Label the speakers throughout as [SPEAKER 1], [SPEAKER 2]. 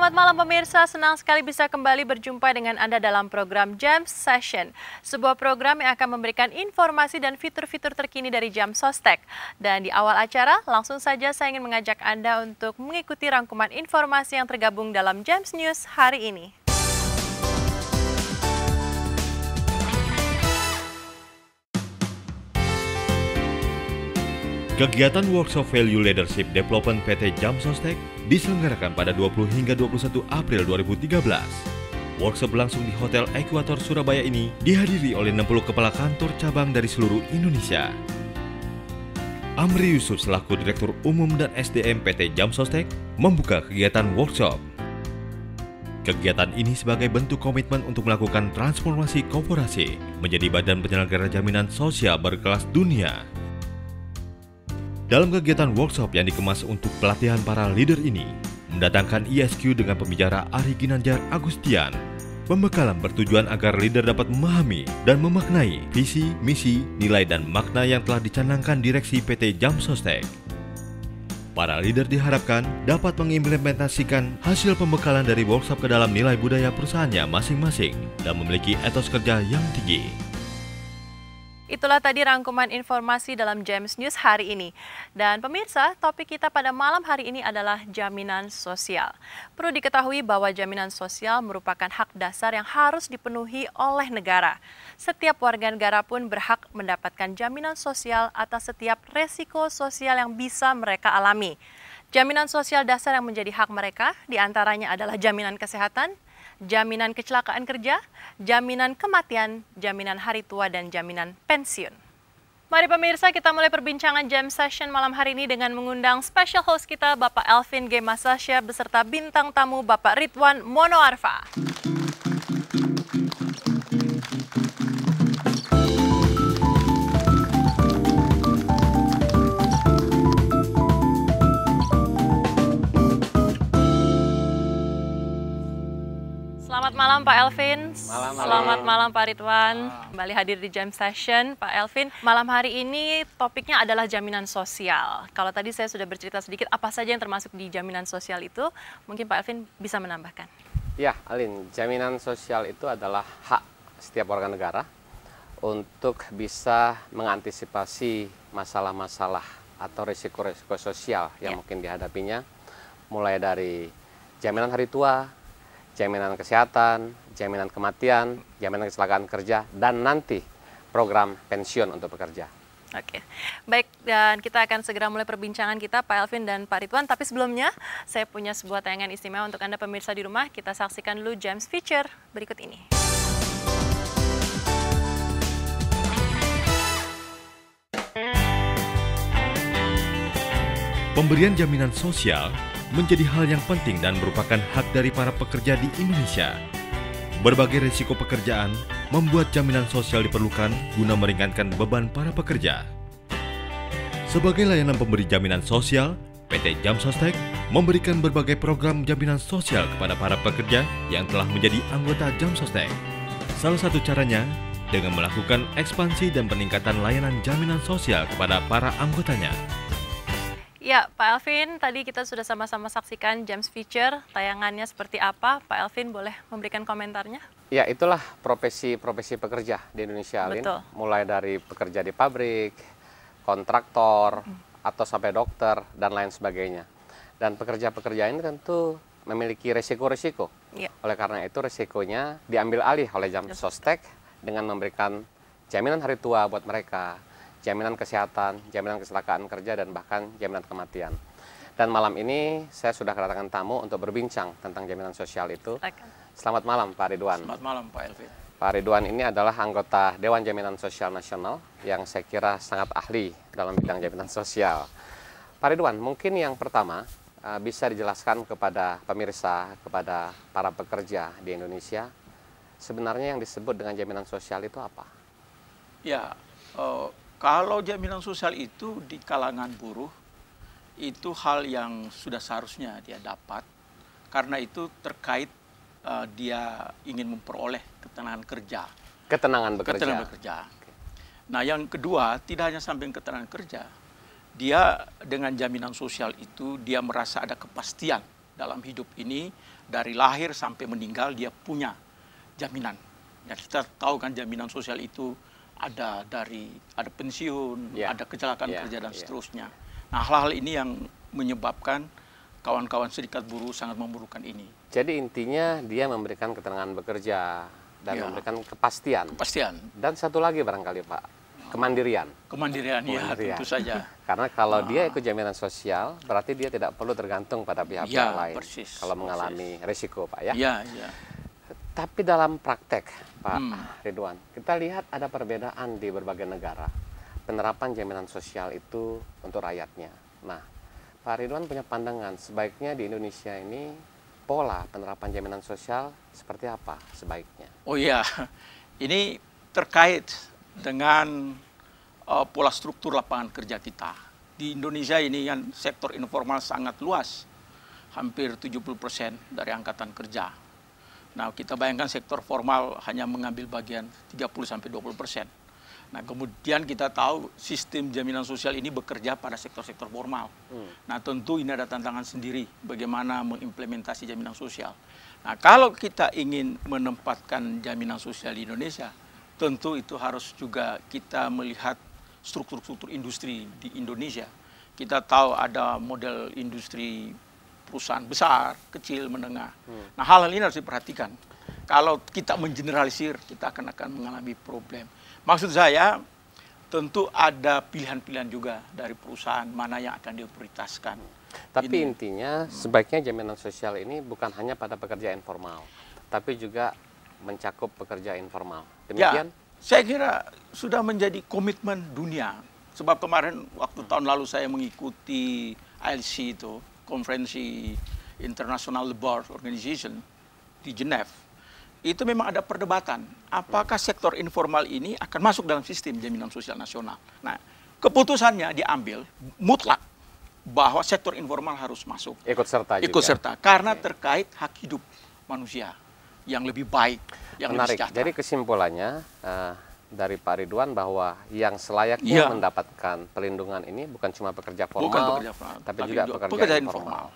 [SPEAKER 1] Selamat malam pemirsa, senang sekali bisa kembali berjumpa dengan Anda dalam program Jam Session. Sebuah program yang akan memberikan informasi dan fitur-fitur terkini dari Jam Sostek. Dan di awal acara, langsung saja saya ingin mengajak Anda untuk mengikuti rangkuman informasi yang tergabung dalam Jams News hari ini.
[SPEAKER 2] Kegiatan Workshop Value Leadership Development PT Jam Sostek diselenggarakan pada 20 hingga 21 April 2013. Workshop berlangsung di Hotel Equator Surabaya ini dihadiri oleh 60 kepala kantor cabang dari seluruh Indonesia. Amri Yusuf selaku Direktur Umum dan SDM PT Jam Sostek membuka kegiatan workshop. Kegiatan ini sebagai bentuk komitmen untuk melakukan transformasi korporasi menjadi badan penyelenggara jaminan sosial berkelas dunia. Dalam kegiatan workshop yang dikemas untuk pelatihan para leader ini, mendatangkan ISQ dengan pembicara Ari Ginanjar Agustian. Pembekalan bertujuan agar leader dapat memahami dan memaknai visi, misi, nilai, dan makna yang telah dicanangkan direksi PT Jam Sostek. Para leader diharapkan dapat mengimplementasikan hasil pembekalan dari workshop ke dalam nilai budaya perusahaannya masing-masing dan memiliki etos kerja yang tinggi.
[SPEAKER 1] Itulah tadi rangkuman informasi dalam Jams News hari ini. Dan pemirsa, topik kita pada malam hari ini adalah jaminan sosial. Perlu diketahui bahwa jaminan sosial merupakan hak dasar yang harus dipenuhi oleh negara. Setiap warga negara pun berhak mendapatkan jaminan sosial atas setiap resiko sosial yang bisa mereka alami. Jaminan sosial dasar yang menjadi hak mereka diantaranya adalah jaminan kesehatan, jaminan kecelakaan kerja, jaminan kematian, jaminan hari tua, dan jaminan pensiun. Mari pemirsa, kita mulai perbincangan Jam Session malam hari ini dengan mengundang special host kita, Bapak Elvin G. Masasya, beserta bintang tamu Bapak Ridwan Monoarfa. Selamat malam Pak Elvin. Selamat malam Pak Ridwan. Kembali hadir di Jam Session. Pak Elvin, malam hari ini topiknya adalah jaminan sosial. Kalau tadi saya sudah bercerita sedikit apa saja yang termasuk di jaminan sosial itu, mungkin Pak Elvin bisa menambahkan.
[SPEAKER 3] Ya, Alin, jaminan sosial itu adalah hak setiap warga negara untuk bisa mengantisipasi masalah-masalah atau risiko-risiko sosial yang mungkin dihadapinya, mulai dari jaminan hari tua, jaminan kesehatan, jaminan kematian, jaminan kecelakaan kerja, dan nanti program pensiun untuk pekerja.
[SPEAKER 1] Oke, baik, dan kita akan segera mulai perbincangan kita Pak Elvin dan Pak Ridwan. Tapi sebelumnya, saya punya sebuah tayangan istimewa untuk Anda pemirsa di rumah. Kita saksikan dulu Jams Feature berikut ini.
[SPEAKER 2] Pemberian jaminan sosial menjadi hal yang penting dan merupakan hak dari para pekerja di Indonesia. Berbagai risiko pekerjaan membuat jaminan sosial diperlukan guna meringankan beban para pekerja. Sebagai layanan pemberi jaminan sosial, PT Jam Sostek memberikan berbagai program jaminan sosial kepada para pekerja yang telah menjadi anggota Jam Sostek. Salah satu caranya dengan melakukan ekspansi dan peningkatan layanan jaminan sosial kepada para anggotanya.
[SPEAKER 1] Ya, Pak Elvin, tadi kita sudah sama-sama saksikan Jams Feature, tayangannya seperti apa? Pak Elvin boleh memberikan komentarnya?
[SPEAKER 3] Ya, itulah profesi-profesi pekerja di Indonesia, Alin.
[SPEAKER 1] Betul.
[SPEAKER 3] Mulai dari pekerja di pabrik, kontraktor, atau sampai dokter, dan lain sebagainya. Dan pekerja-pekerja ini tentu memiliki resiko-resiko.
[SPEAKER 1] Ya.
[SPEAKER 3] Oleh karena itu, resikonya diambil alih oleh Jam Sostek dengan memberikan jaminan hari tua buat mereka, jaminan kesehatan, jaminan kecelakaan kerja, dan bahkan jaminan kematian. Dan malam ini saya sudah kedatangan tamu untuk berbincang tentang jaminan sosial itu. Selamat malam Pak Ridwan.
[SPEAKER 4] Selamat malam Pak Elvin.
[SPEAKER 3] Pak Ridwan ini adalah anggota Dewan Jaminan Sosial Nasional yang saya kira sangat ahli dalam bidang jaminan sosial. Pak Ridwan, mungkin yang pertama bisa dijelaskan kepada pemirsa, kepada para pekerja di Indonesia, sebenarnya yang disebut dengan jaminan sosial itu apa?
[SPEAKER 4] Ya, kalau jaminan sosial itu di kalangan buruh, itu hal yang sudah seharusnya dia dapat, karena itu terkait dia ingin memperoleh ketenangan kerja.
[SPEAKER 3] Ketenangan bekerja.
[SPEAKER 4] Ketenangan bekerja. Nah, yang kedua, tidak hanya sampai ketenangan kerja, dia dengan jaminan sosial itu, dia merasa ada kepastian dalam hidup ini, dari lahir sampai meninggal dia punya jaminan. Ya, kita tahu kan jaminan sosial itu ada pensiun, ada kecelakaan kerja dan seterusnya. Nah, hal-hal ini yang menyebabkan kawan-kawan serikat buruh sangat memerlukan ini.
[SPEAKER 3] Jadi intinya dia memberikan keterangan bekerja dan memberikan kepastian. Dan satu lagi barangkali Pak, kemandirian. Kemandirian.
[SPEAKER 4] Ya, tentu saja.
[SPEAKER 3] Karena kalau dia ikut jaminan sosial, berarti dia tidak perlu tergantung pada pihak-pihak lain. Kalau mengalami risiko Pak ya.
[SPEAKER 4] Iya.
[SPEAKER 3] Tapi dalam praktek Pak Ridwan, kita lihat ada perbedaan di berbagai negara. Penerapan jaminan sosial itu untuk rakyatnya. Nah, Pak Ridwan punya pandangan, sebaiknya di Indonesia ini pola penerapan jaminan sosial seperti apa sebaiknya?
[SPEAKER 4] Oh iya, ini terkait dengan pola struktur lapangan kerja kita. Di Indonesia ini kan sektor informal sangat luas, hampir 70% dari angkatan kerja. Nah, kita bayangkan sektor formal hanya mengambil bagian 30-20%. Nah, kemudian kita tahu sistem jaminan sosial ini bekerja pada sektor-sektor formal. Nah, tentu ini ada tantangan sendiri bagaimana mengimplementasi jaminan sosial. Nah, kalau kita ingin menempatkan jaminan sosial di Indonesia, tentu itu harus juga kita melihat struktur-struktur industri di Indonesia. Kita tahu ada model industri perusahaan besar, kecil, menengah. Nah, hal-hal ini harus diperhatikan. Kalau kita mengeneralisir, kita akan mengalami problem. Maksud saya, tentu ada pilihan-pilihan juga dari perusahaan mana yang akan diprioritaskan.
[SPEAKER 3] Tapi intinya sebaiknya jaminan sosial ini bukan hanya pada pekerja informal, tapi juga mencakup pekerja informal. Demikian?
[SPEAKER 4] Ya, saya kira sudah menjadi komitmen dunia. Sebab kemarin waktu tahun lalu saya mengikuti ILC itu, Konferensi International Labour Organization di Geneva. Itu memang ada perdebatan, apakah sektor informal ini akan masuk dalam sistem jaminan sosial nasional. Nah, keputusannya diambil mutlak bahwa sektor informal harus masuk.
[SPEAKER 3] Ikut serta juga.
[SPEAKER 4] Ikut serta, karena terkait hak hidup manusia yang lebih baik, yang
[SPEAKER 3] menarik.
[SPEAKER 4] Lebih sejahtera.
[SPEAKER 3] Jadi kesimpulannya dari Pak Ridwan bahwa yang selayaknya mendapatkan perlindungan ini bukan cuma pekerja formal, tapi juga pekerja informal.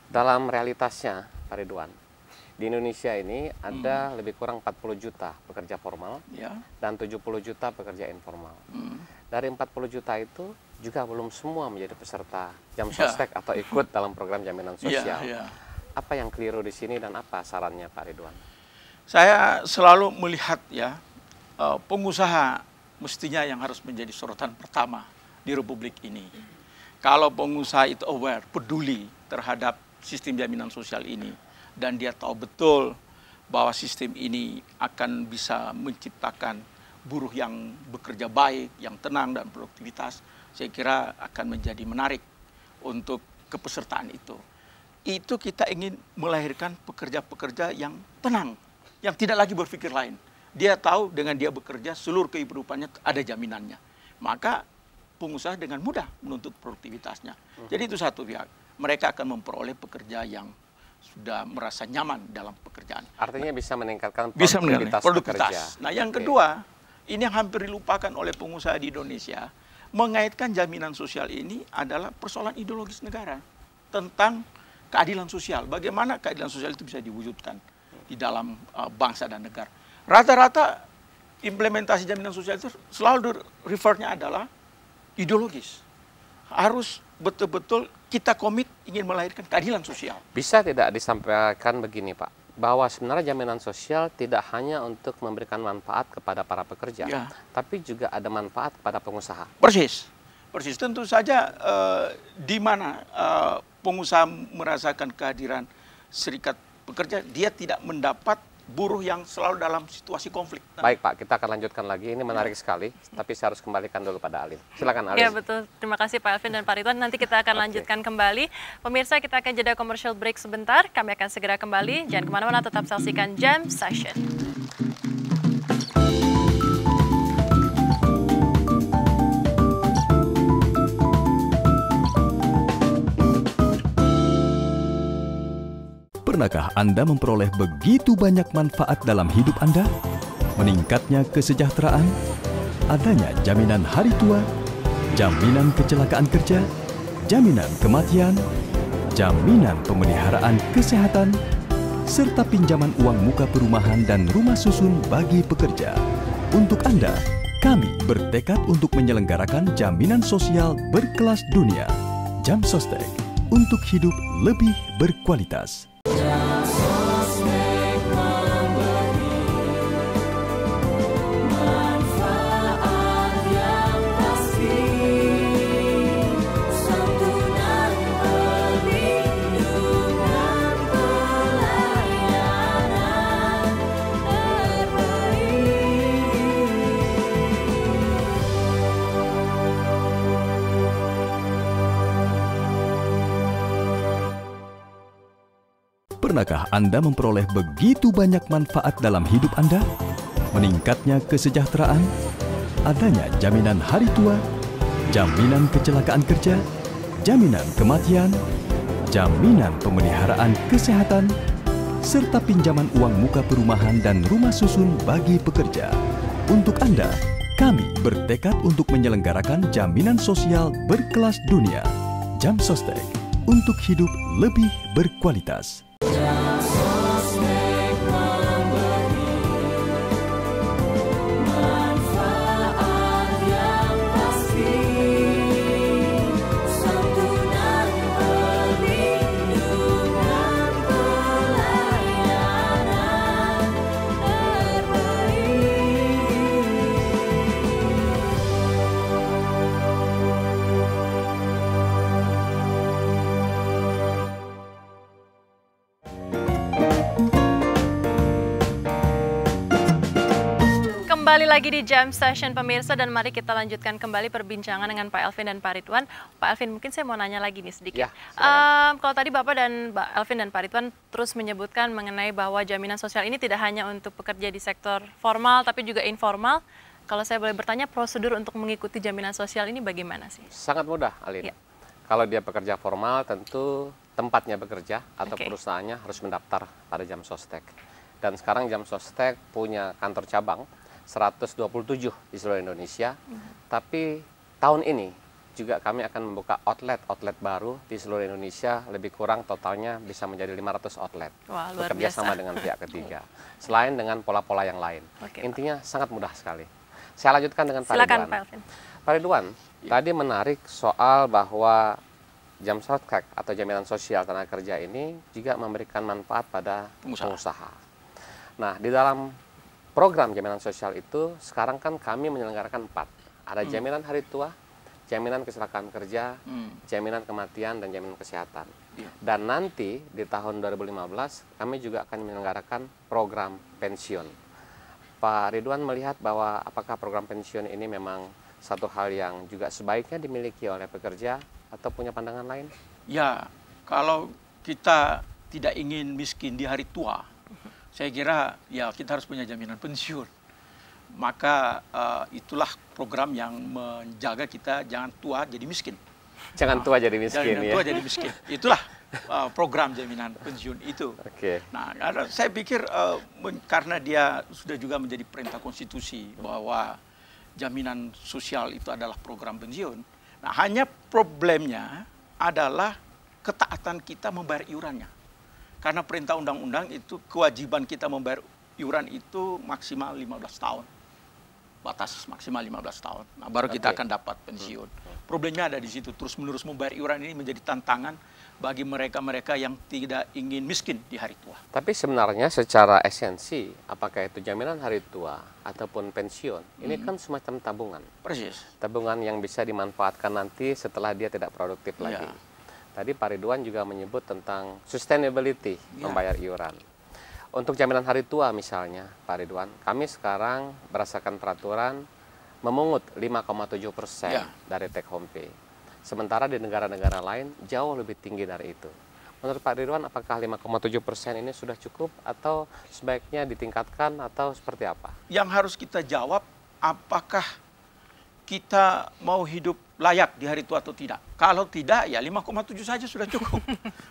[SPEAKER 3] Dalam realitasnya, Pak Ridwan, di Indonesia ini ada lebih kurang 40 juta pekerja formal dan 70 juta pekerja informal. Dari 40 juta itu juga belum semua menjadi peserta jam sostek atau ikut dalam program jaminan sosial. Apa yang keliru di sini dan apa sarannya Pak Ridwan?
[SPEAKER 4] Saya selalu melihat pengusaha mestinya yang harus menjadi sorotan pertama di Republik ini. Kalau pengusaha itu aware, peduli terhadap sistem jaminan sosial ini, dan dia tahu betul bahwa sistem ini akan bisa menciptakan buruh yang bekerja baik, yang tenang dan produktivitas, saya kira akan menjadi menarik untuk kepesertaan itu. Itu kita ingin melahirkan pekerja-pekerja yang tenang, yang tidak lagi berpikir lain. Dia tahu dengan dia bekerja seluruh kehidupannya ada jaminannya. Maka pengusaha dengan mudah menuntut produktivitasnya. Jadi itu satu pihak. Mereka akan memperoleh pekerja yang sudah merasa nyaman dalam pekerjaan.
[SPEAKER 3] Artinya bisa meningkatkan
[SPEAKER 4] produktivitas pekerja. Nah, yang kedua, ini yang hampir dilupakan oleh pengusaha di Indonesia, mengaitkan jaminan sosial ini adalah persoalan ideologis negara tentang keadilan sosial. Bagaimana keadilan sosial itu bisa diwujudkan di dalam bangsa dan negara. Rata-rata implementasi jaminan sosial itu selalu refernya adalah ideologis. Harus betul-betul kita komit ingin melahirkan keadilan sosial.
[SPEAKER 3] Bisa tidak disampaikan begini Pak, bahwa sebenarnya jaminan sosial tidak hanya untuk memberikan manfaat kepada para pekerja, tapi juga ada manfaat kepada pengusaha.
[SPEAKER 4] Persis. Tentu saja di mana pengusaha merasakan kehadiran serikat pekerja, dia tidak mendapat buruh yang selalu dalam situasi konflik.
[SPEAKER 3] Baik Pak, kita akan lanjutkan lagi. Ini menarik sekali, tapi saya harus kembalikan dulu pada Alin. Silakan Alin.
[SPEAKER 1] Ya betul, terima kasih Pak Alvin dan Pak Ridwan. Nanti kita akan lanjutkan kembali. Pemirsa, kita akan jeda commercial break sebentar. Kami akan segera kembali. Jangan kemana-mana, tetap saksikan Jam Session.
[SPEAKER 5] Pernahkah Anda memperoleh begitu banyak manfaat dalam hidup Anda? Meningkatnya kesejahteraan, adanya jaminan hari tua, jaminan kecelakaan kerja, jaminan kematian, jaminan pemeliharaan kesehatan, serta pinjaman uang muka perumahan dan rumah susun bagi pekerja. Untuk Anda, kami bertekad untuk menyelenggarakan jaminan sosial berkelas dunia. Jam Sostek, untuk hidup lebih berkualitas. Pernahkah Anda memperoleh begitu banyak manfaat dalam hidup Anda? Meningkatnya kesejahteraan, adanya jaminan hari tua, jaminan kecelakaan kerja, jaminan kematian, jaminan pemeliharaan kesehatan, serta pinjaman uang muka perumahan dan rumah susun bagi pekerja. Untuk Anda, kami bertekad untuk menyelenggarakan jaminan sosial berkelas dunia. Jam Sostek, untuk hidup lebih berkualitas.
[SPEAKER 1] Kembali lagi di Jam Session pemirsa, dan mari kita lanjutkan kembali perbincangan dengan Pak Elvin dan Pak Ridwan. Pak Elvin, mungkin saya mau nanya lagi nih sedikit.
[SPEAKER 3] Ya,
[SPEAKER 1] kalau tadi Bapak dan Mbak Elvin dan Pak Ridwan terus menyebutkan mengenai bahwa jaminan sosial ini tidak hanya untuk pekerja di sektor formal tapi juga informal. Kalau saya boleh bertanya, prosedur untuk mengikuti jaminan sosial ini bagaimana sih?
[SPEAKER 3] Sangat mudah, Alin.
[SPEAKER 1] Ya.
[SPEAKER 3] Kalau dia pekerja formal, tentu tempatnya bekerja atau
[SPEAKER 1] Oke.
[SPEAKER 3] perusahaannya harus mendaftar pada Jam Sostek. Dan sekarang Jam Sostek punya kantor cabang 127 di seluruh Indonesia. Tapi tahun ini juga kami akan membuka outlet baru di seluruh Indonesia, lebih kurang totalnya bisa menjadi 500 outlet.
[SPEAKER 1] Wah, luar
[SPEAKER 3] Bekerja
[SPEAKER 1] biasa.
[SPEAKER 3] sama dengan pihak ketiga. Selain dengan pola-pola yang lain.
[SPEAKER 1] Oke,
[SPEAKER 3] Intinya sangat mudah sekali. Saya lanjutkan dengan Pak
[SPEAKER 1] Silakan
[SPEAKER 3] Ridwan.
[SPEAKER 1] Pak Elvin.
[SPEAKER 3] Pak Ridwan, tadi menarik soal bahwa Jam Sostek atau jaminan sosial tenaga kerja ini juga memberikan manfaat pada pengusaha. Nah, di dalam program jaminan sosial itu sekarang kan kami menyelenggarakan 4. Ada jaminan hari tua, jaminan kecelakaan kerja, jaminan kematian, dan jaminan kesehatan. Dan nanti di tahun 2015 kami juga akan menyelenggarakan program pensiun. Pak Ridwan melihat bahwa apakah program pensiun ini memang satu hal yang juga sebaiknya dimiliki oleh pekerja atau punya pandangan lain?
[SPEAKER 4] Ya, kalau kita tidak ingin miskin di hari tua, saya kira ya kita harus punya jaminan pensiun. Maka itulah program yang menjaga kita jangan tua jadi miskin.
[SPEAKER 3] Jangan tua jadi miskin,
[SPEAKER 4] Jangan
[SPEAKER 3] ya.
[SPEAKER 4] tua jadi miskin. Itulah program jaminan pensiun itu.
[SPEAKER 3] Oke.
[SPEAKER 4] Nah, saya pikir karena dia sudah juga menjadi perintah konstitusi bahwa jaminan sosial itu adalah program pensiun. Nah, hanya problemnya adalah ketaatan kita membayar iurannya. Karena perintah undang-undang itu kewajiban kita membayar iuran itu maksimal 15 tahun. Batas maksimal 15 tahun. Nah, baru kita akan dapat pensiun. Problemnya ada di situ. Terus-menerus membayar iuran ini menjadi tantangan bagi mereka-mereka yang tidak ingin miskin di hari tua.
[SPEAKER 3] Tapi sebenarnya secara esensi, apakah itu jaminan hari tua ataupun pensiun, ini kan semacam tabungan.
[SPEAKER 4] Persis.
[SPEAKER 3] Tabungan yang bisa dimanfaatkan nanti setelah dia tidak produktif lagi. Tadi Pak Ridwan juga menyebut tentang sustainability membayar iuran. Untuk jaminan hari tua misalnya, Pak Ridwan, kami sekarang berdasarkan peraturan memungut 5,7% dari take home pay. Sementara di negara-negara lain jauh lebih tinggi dari itu. Menurut Pak Ridwan, apakah 5,7% ini sudah cukup atau sebaiknya ditingkatkan atau seperti apa?
[SPEAKER 4] Yang harus kita jawab, apakah kita mau hidup layak di hari tua atau tidak? Kalau tidak, ya 5,7 saja sudah cukup.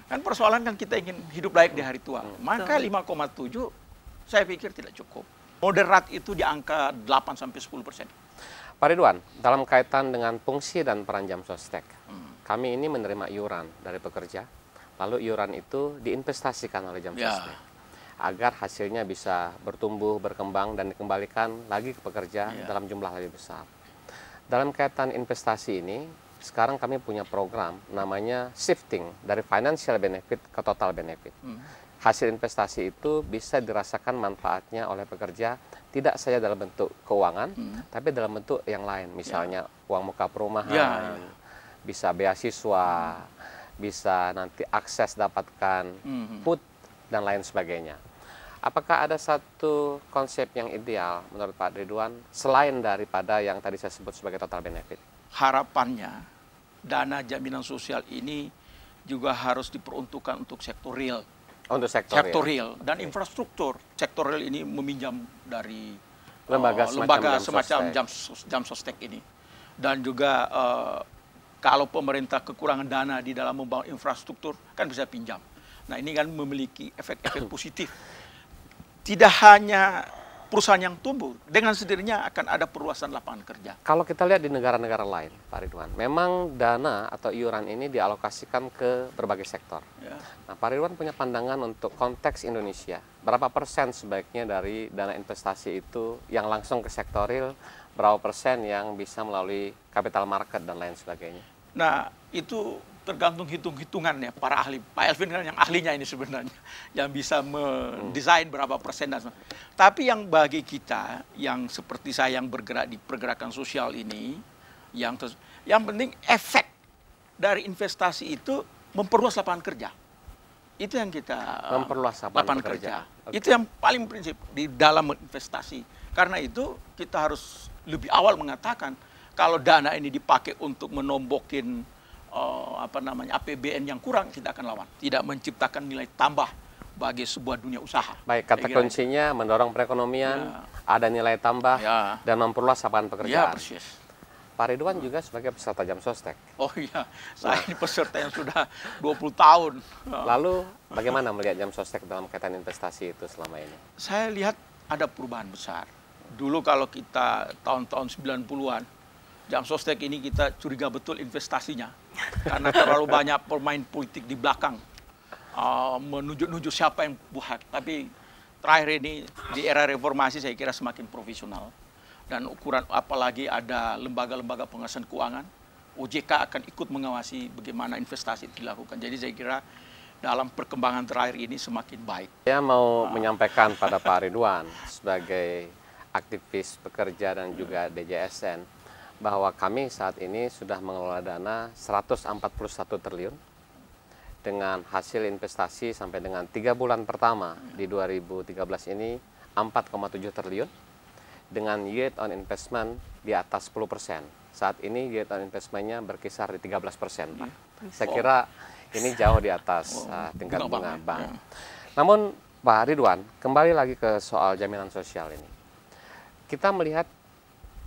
[SPEAKER 4] Kan persoalan kan kita ingin hidup layak di hari tua. Maka 5,7 saya pikir tidak cukup. Moderat itu di angka 8-10%.
[SPEAKER 3] Pak Ridwan, dalam kaitan dengan fungsi dan peran Jam Sostek, kami ini menerima iuran dari pekerja, lalu iuran itu diinvestasikan oleh Jam Sostek. agar hasilnya bisa bertumbuh, berkembang, dan dikembalikan lagi ke pekerja dalam jumlah lebih besar. Dalam kaitan investasi ini, sekarang kami punya program namanya shifting dari financial benefit ke total benefit. Hasil investasi itu bisa dirasakan manfaatnya oleh pekerja tidak saja dalam bentuk keuangan, tapi dalam bentuk yang lain, misalnya uang muka perumahan, bisa beasiswa, bisa nanti akses dapatkan food dan lain sebagainya. Apakah ada satu konsep yang ideal menurut Pak Ridwan selain daripada yang tadi saya sebut sebagai total benefit?
[SPEAKER 4] Harapannya dana jaminan sosial ini juga harus diperuntukkan untuk sektor real.
[SPEAKER 3] Untuk sektor
[SPEAKER 4] real dan infrastruktur. Sektor real ini meminjam dari
[SPEAKER 3] lembaga
[SPEAKER 4] semacam jam sostek ini. Dan juga kalau pemerintah kekurangan dana di dalam membangun infrastruktur kan bisa pinjam. Nah, ini kan memiliki efek-efek positif. Tidak hanya perusahaan yang tumbuh, dengan sendirinya akan ada perluasan lapangan kerja.
[SPEAKER 3] Kalau kita lihat di negara-negara lain, Pak Ridwan, memang dana atau iuran ini dialokasikan ke berbagai sektor. Nah, Pak Ridwan punya pandangan untuk konteks Indonesia. Berapa persen sebaiknya dari dana investasi itu yang langsung ke sektor real, berapa persen yang bisa melalui capital market dan lain sebagainya?
[SPEAKER 4] Nah, itu tergantung hitung-hitungannya para ahli. Pak Elvin kan yang ahlinya ini sebenarnya, yang bisa mendesain berapa persen dan sebagainya. Tapi yang bagi kita, yang seperti saya yang bergerak di pergerakan sosial ini, yang penting efek dari investasi itu memperluas lapangan kerja. Itu yang kita
[SPEAKER 3] memperluas lapangan kerja.
[SPEAKER 4] Okay. Itu yang paling prinsip di dalam investasi. Karena itu kita harus lebih awal mengatakan kalau dana ini dipakai untuk menombokin APBN yang kurang, kita akan lawan. Tidak menciptakan nilai tambah bagi sebuah dunia usaha.
[SPEAKER 3] Baik, kata kuncinya mendorong perekonomian, ada nilai tambah, dan memperluas lapangan pekerjaan.
[SPEAKER 4] Ya, persis.
[SPEAKER 3] Pak Ridwan juga sebagai peserta jam sostek.
[SPEAKER 4] Oh iya, saya ini peserta yang sudah 20 tahun.
[SPEAKER 3] Lalu bagaimana melihat jam sostek dalam kaitan investasi itu selama ini?
[SPEAKER 4] Saya lihat ada perubahan besar. Dulu kalau kita tahun-tahun 90-an, jam sostek ini kita curiga betul investasinya. Karena terlalu banyak pemain politik di belakang. Menunjuk-nunjuk siapa yang buat. Tapi terakhir ini di era reformasi saya kira semakin profesional. Dan ukuran apalagi ada lembaga-lembaga pengawasan keuangan. OJK akan ikut mengawasi bagaimana investasi dilakukan. Jadi saya kira dalam perkembangan terakhir ini semakin baik.
[SPEAKER 3] Saya mau menyampaikan pada Pak Ridwan sebagai aktivis pekerja dan juga DJSN bahwa kami saat ini sudah mengelola dana 141 triliun dengan hasil investasi sampai dengan 3 bulan pertama di 2013 ini 4,7 triliun dengan yield on investment di atas 10%. Saat ini yield on investmentnya berkisar di 13%, Pak. Saya kira ini jauh di atas tingkat bunga bank. Namun Pak Ridwan, kembali lagi ke soal jaminan sosial ini. Kita melihat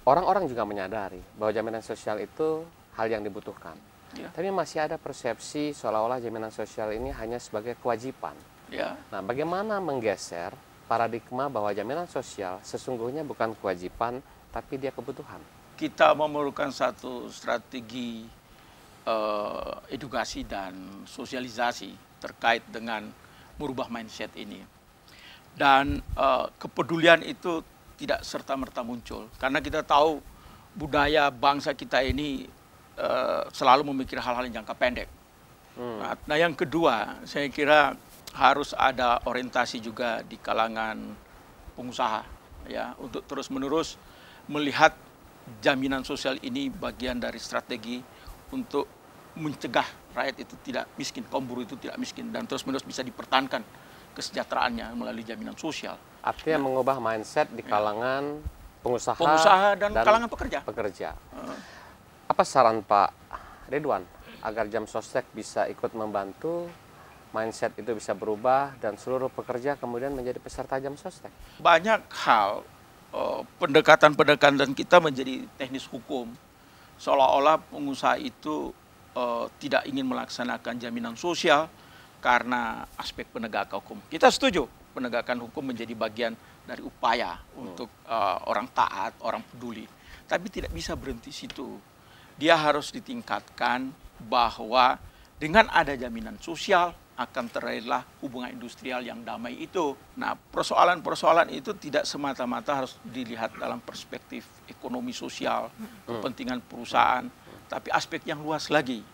[SPEAKER 3] orang-orang juga menyadari bahwa jaminan sosial itu hal yang dibutuhkan. Tapi masih ada persepsi seolah-olah jaminan sosial ini hanya sebagai kewajiban. Nah, bagaimana menggeser paradigma bahwa jaminan sosial sesungguhnya bukan kewajiban, tapi dia kebutuhan?
[SPEAKER 4] Kita memerlukan satu strategi edukasi dan sosialisasi terkait dengan merubah mindset ini. Dan kepedulian itu tidak serta-merta muncul. Karena kita tahu budaya bangsa kita ini selalu memikir hal-hal yang jangka pendek. Nah, yang kedua, saya kira harus ada orientasi juga di kalangan pengusaha, ya, untuk terus-menerus melihat jaminan sosial ini bagian dari strategi untuk mencegah rakyat itu tidak miskin, kaum buruh itu tidak miskin, dan terus-menerus bisa dipertahankan kesejahteraannya melalui jaminan sosial.
[SPEAKER 3] Artinya mengubah mindset di kalangan pengusaha
[SPEAKER 4] dan kalangan pekerja.
[SPEAKER 3] Apa saran Pak Ridwan agar jam sostek bisa ikut membantu mindset itu bisa berubah dan seluruh pekerja kemudian menjadi peserta jam sostek?
[SPEAKER 4] Banyak hal pendekatan-pendekatan kita menjadi teknis hukum, seolah-olah pengusaha itu tidak ingin melaksanakan jaminan sosial karena aspek penegakan hukum. Kita setuju penegakan hukum menjadi bagian dari upaya untuk orang taat, orang peduli. Tapi tidak bisa berhenti situ. Dia harus ditingkatkan bahwa dengan ada jaminan sosial, akan terjadilah hubungan industrial yang damai itu. Nah, persoalan-persoalan itu tidak semata-mata harus dilihat dalam perspektif ekonomi sosial, kepentingan perusahaan, tapi aspek yang luas lagi,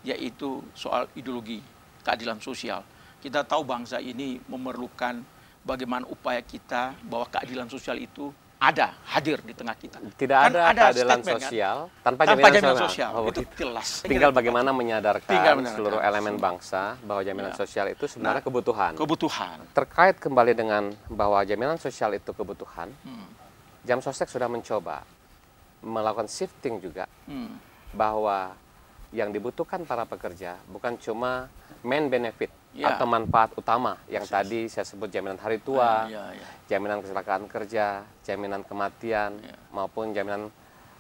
[SPEAKER 4] yaitu soal ideologi keadilan sosial. Kita tahu bangsa ini memerlukan bagaimana upaya kita bahwa keadilan sosial itu hadir di tengah kita.
[SPEAKER 3] Tidak ada keadilan sosial tanpa jaminan sosial.
[SPEAKER 4] Itu jelas.
[SPEAKER 3] Tinggal bagaimana menyadarkan seluruh elemen bangsa bahwa jaminan sosial itu sebenarnya kebutuhan. Terkait kembali dengan bahwa jaminan sosial itu kebutuhan, Jamsostek sudah mencoba melakukan shifting juga bahwa yang dibutuhkan para pekerja bukan cuma main benefit atau manfaat utama yang tadi saya sebut jaminan hari tua, jaminan kecelakaan kerja, jaminan kematian, maupun jaminan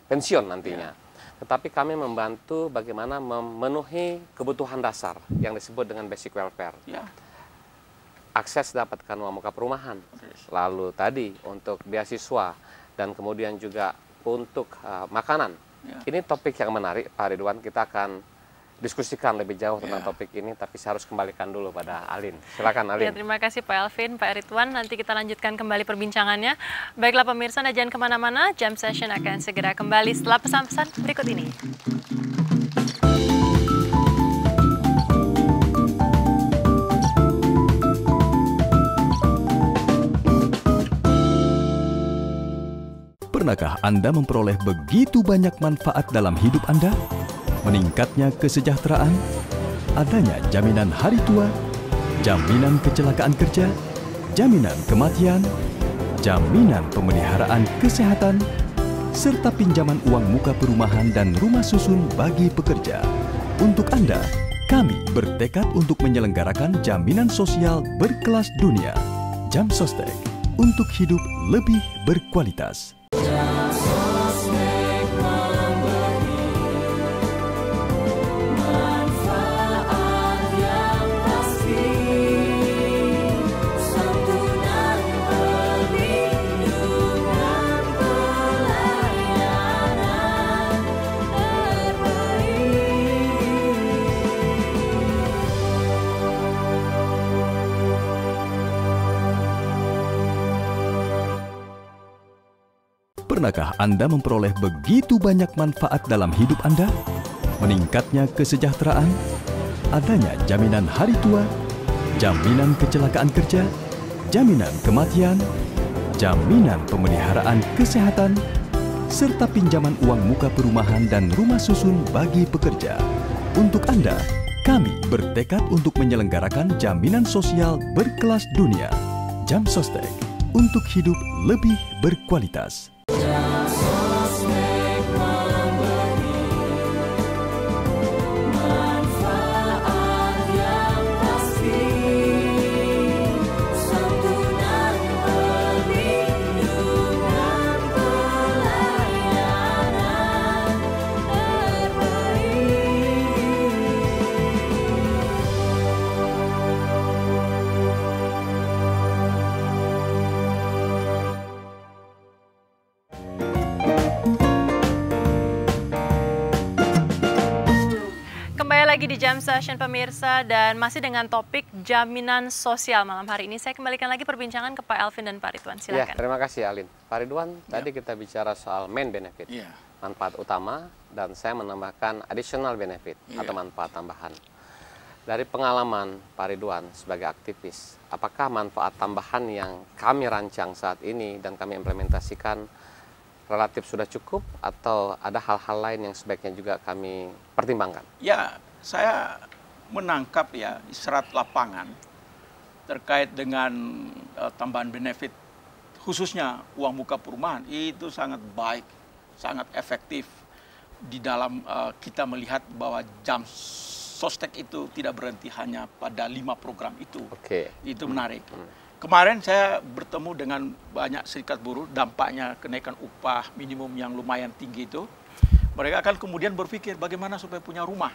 [SPEAKER 3] pensiun nantinya. Tetapi kami membantu bagaimana memenuhi kebutuhan dasar yang disebut dengan basic welfare. Akses dapatkan uang muka perumahan, lalu tadi untuk beasiswa, dan kemudian juga untuk makanan. Ini topik yang menarik, Pak Ridwan. Kita akan diskusikan lebih jauh tentang topik ini, tapi saya harus kembalikan dulu pada Alin. Silakan Alin.
[SPEAKER 1] Terima kasih Pak Elvin, Pak Ridwan. Nanti kita lanjutkan kembali perbincangannya. Baiklah pemirsa, jangan kemana-mana. Jam Session akan segera kembali setelah pesan-pesan berikut ini.
[SPEAKER 5] Pernahkah Anda memperoleh begitu banyak manfaat dalam hidup Anda? Meningkatnya kesejahteraan, adanya jaminan hari tua, jaminan kecelakaan kerja, jaminan kematian, jaminan pemeliharaan kesehatan, serta pinjaman uang muka perumahan dan rumah susun bagi pekerja. Untuk Anda, kami bertekad untuk menyelenggarakan jaminan sosial berkelas dunia. Jamsostek, untuk hidup lebih berkualitas. Pernahkah Anda memperoleh begitu banyak manfaat dalam hidup Anda? Meningkatnya kesejahteraan, adanya jaminan hari tua, jaminan kecelakaan kerja, jaminan kematian, jaminan pemeliharaan kesehatan, serta pinjaman uang muka perumahan dan rumah susun bagi pekerja. Untuk Anda, kami bertekad untuk menyelenggarakan jaminan sosial berkelas dunia. Jamsostek, untuk hidup lebih berkualitas.
[SPEAKER 1] Lagi di Jam Session pemirsa, dan masih dengan topik jaminan sosial malam hari ini. Saya kembalikan lagi perbincangan ke Pak Elvin dan Pak Ridwan. Silakan.
[SPEAKER 3] Terima kasih Alin. Pak Ridwan, tadi kita bicara soal main benefit, manfaat utama, dan saya menambahkan additional benefit atau manfaat tambahan. Dari pengalaman Pak Ridwan sebagai aktivis, apakah manfaat tambahan yang kami rancang saat ini dan kami implementasikan relatif sudah cukup, atau ada hal-hal lain yang sebaiknya juga kami pertimbangkan?
[SPEAKER 4] Ya, saya menangkap isyarat lapangan terkait dengan tambahan benefit, khususnya uang muka perumahan, itu sangat baik, sangat efektif di dalam kita melihat bahwa Jamsostek itu tidak berhenti hanya pada 5 program itu. Itu menarik. Kemarin saya bertemu dengan banyak serikat buruh, dampaknya kenaikan upah minimum yang lumayan tinggi itu. Mereka akan kemudian berpikir bagaimana supaya punya rumah.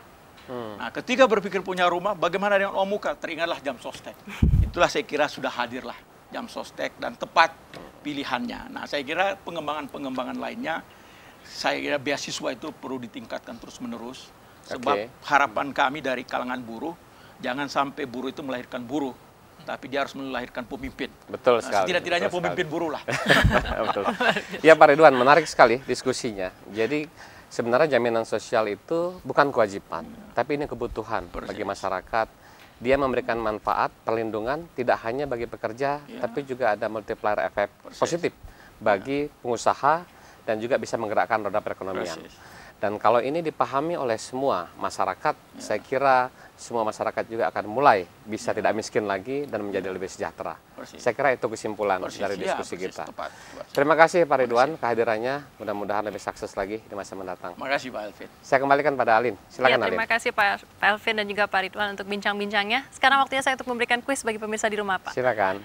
[SPEAKER 4] Nah, ketika berpikir punya rumah, bagaimana dengan uang muka? Teringatlah Jamsostek. Itulah saya kira sudah hadirlah Jamsostek dan tepat pilihannya. Nah, saya kira pengembangan-pengembangan lainnya, saya kira beasiswa itu perlu ditingkatkan terus-menerus. Sebab harapan kami dari kalangan buruh, Jangan sampai buruh itu melahirkan buruh, tapi dia harus melahirkan pemimpin.
[SPEAKER 3] Betul sekali.
[SPEAKER 4] Setidak-tidaknya
[SPEAKER 3] betul
[SPEAKER 4] pemimpin
[SPEAKER 3] sekali.
[SPEAKER 4] buruh lah.
[SPEAKER 3] Betul. Ya Pak Ridwan, menarik sekali diskusinya. Jadi sebenarnya jaminan sosial itu bukan kewajiban, tapi ini kebutuhan bagi masyarakat. Dia memberikan manfaat, perlindungan tidak hanya bagi pekerja, tapi juga ada multiplier efek positif bagi pengusaha dan juga bisa menggerakkan roda perekonomian. Dan kalau ini dipahami oleh semua masyarakat, saya kira semua masyarakat juga akan mulai bisa tidak miskin lagi dan menjadi lebih sejahtera. Saya kira itu kesimpulan dari diskusi kita.
[SPEAKER 4] Tepat.
[SPEAKER 3] Terima kasih Pak Ridwan kehadirannya. Mudah-mudahan lebih sukses lagi di masa mendatang.
[SPEAKER 4] Terima kasih Pak Alvin.
[SPEAKER 3] Saya kembalikan pada Alin. Silakan Alin.
[SPEAKER 1] Terima kasih Pak Alvin dan juga Pak Ridwan untuk bincang-bincangnya. Sekarang waktunya saya untuk memberikan kuis bagi pemirsa di rumah, Pak.
[SPEAKER 3] Silakan.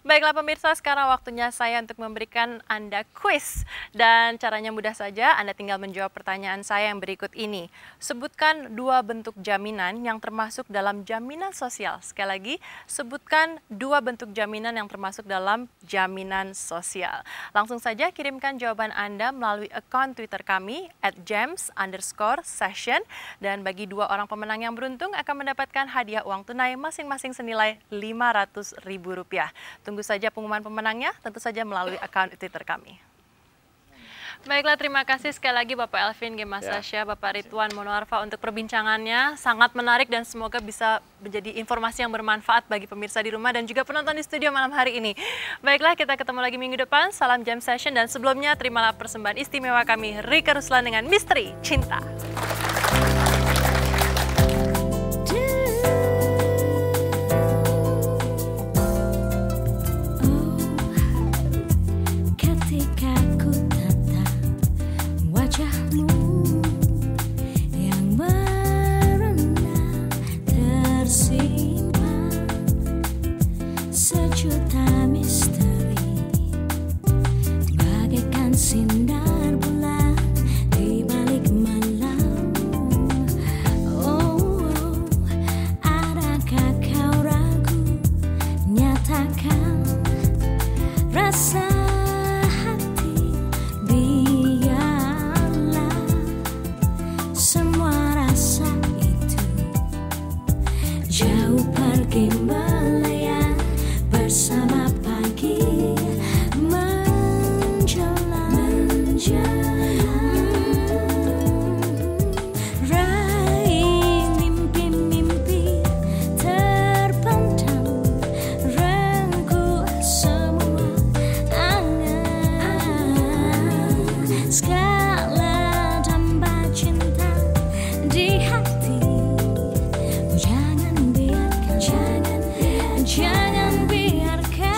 [SPEAKER 1] Baiklah pemirsa, sekarang waktunya saya untuk memberikan Anda kuis. Dan caranya mudah saja, Anda tinggal menjawab pertanyaan saya yang berikut ini. Sebutkan 2 bentuk jaminan yang termasuk dalam jaminan sosial. Sekali lagi, sebutkan 2 bentuk jaminan yang termasuk dalam jaminan sosial. Langsung saja kirimkan jawaban Anda melalui akun Twitter kami @james_session. Dan bagi 2 orang pemenang yang beruntung akan mendapatkan hadiah uang tunai masing-masing senilai Rp500.000. Tunggu saja pengumuman pemenangnya, tentu saja melalui akun Twitter kami. Baiklah, terima kasih sekali lagi Bapak Alvin G. Masasya, Bapak Ridwan Monoarfa untuk perbincangannya. Sangat menarik dan semoga bisa menjadi informasi yang bermanfaat bagi pemirsa di rumah dan juga penonton di studio malam hari ini. Baiklah, kita ketemu lagi minggu depan. Salam Jam Session dan sebelumnya terimalah persembahan istimewa kami, Rika Ruslan dengan Misteri Cinta.
[SPEAKER 6] Sinar bulan di balik malam. Oh, adakah kau ragu? Nyatakan rasa hati. Biarlah semua rasa itu jauh pergi melayang bersama pagi. Raih mimpi-mimpi terpendam, rengkuh semua angan. Segala damba cinta di hati, jangan biarkan, jangan biarkan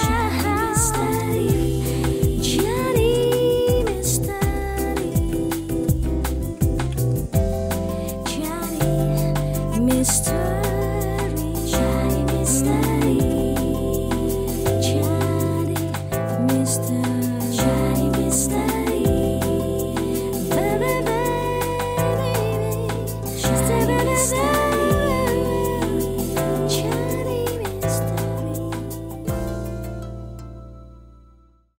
[SPEAKER 6] misteri.